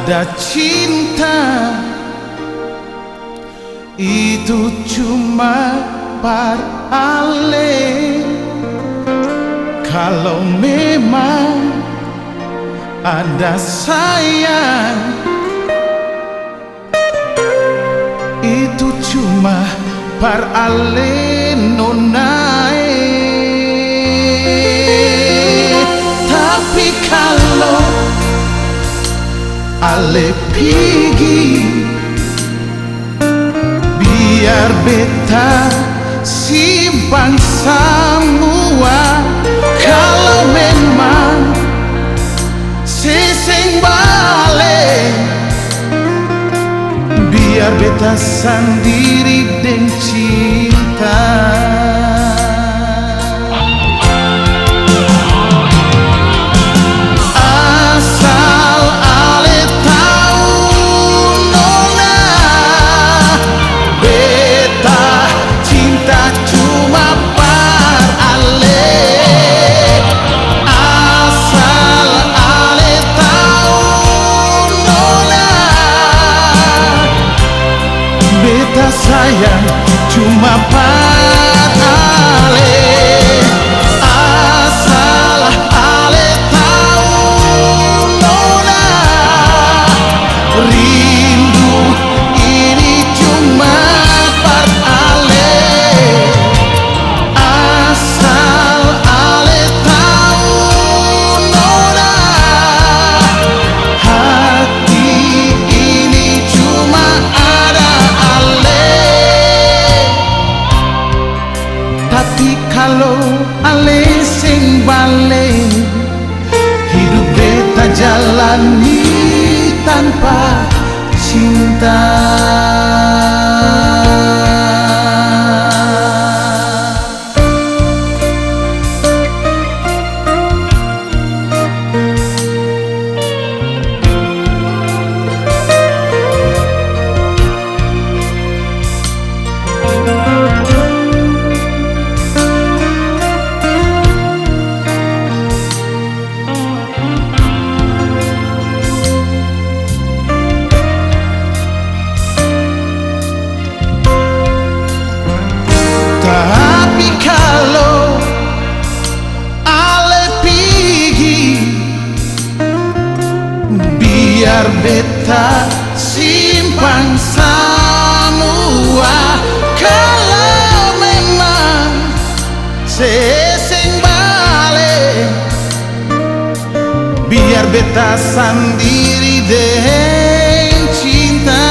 ada cinta itu cuma paralel. Kalau memang ada sayang, itu cuma paralel nonae. Tapi kalau ale pergi, biar beta simpan semua. Kalau memang seseng balik, biar beta sendiri dan cinta. Asal ale tahu nona, beta cinta cuma paralel. Asal ale tahu nona, beta sayang cuma paralel. Asal ale tahu nona, rindu ini cuma paralel. Asal ale tahu nona, hati ini cuma ada ale. Tapi kalau ale sing balik, hidup beta jalani tanpa cinta. Tapi kalau ale pergi, biar beta simpan semua. Kalau memang seseng balik, biar beta sendiri dan cinta.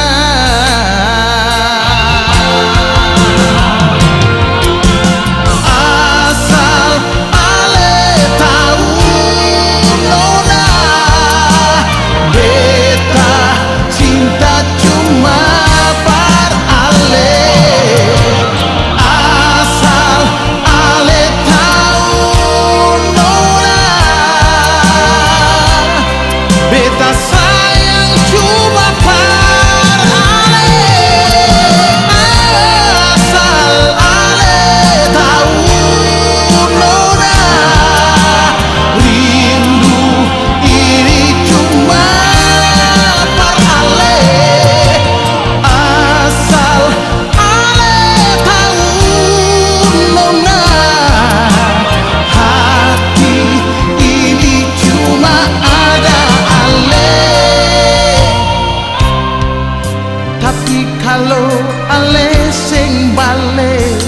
Kalau ale sing balik,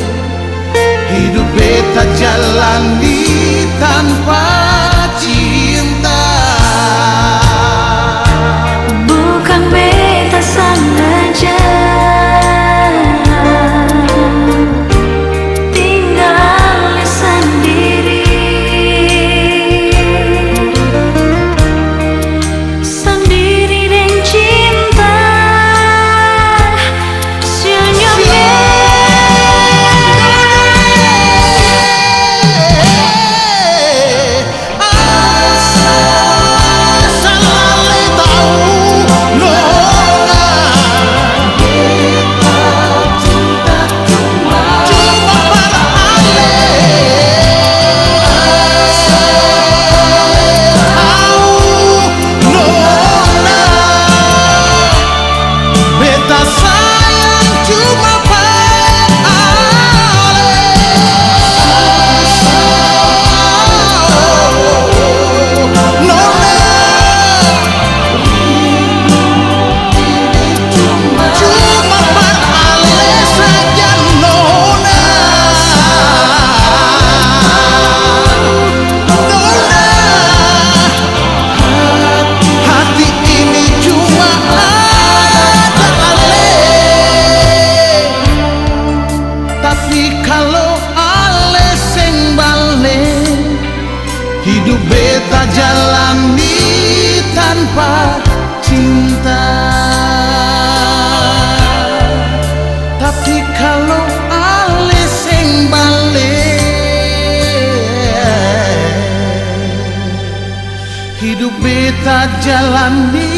hidup beta jalani tanpa cinta. Bukan beta sengaja tinggal sendiri, sendiri dan cinta. Hidup beta jalani tanpa cinta. Tapi kalau ale sing balik, hidup beta jalani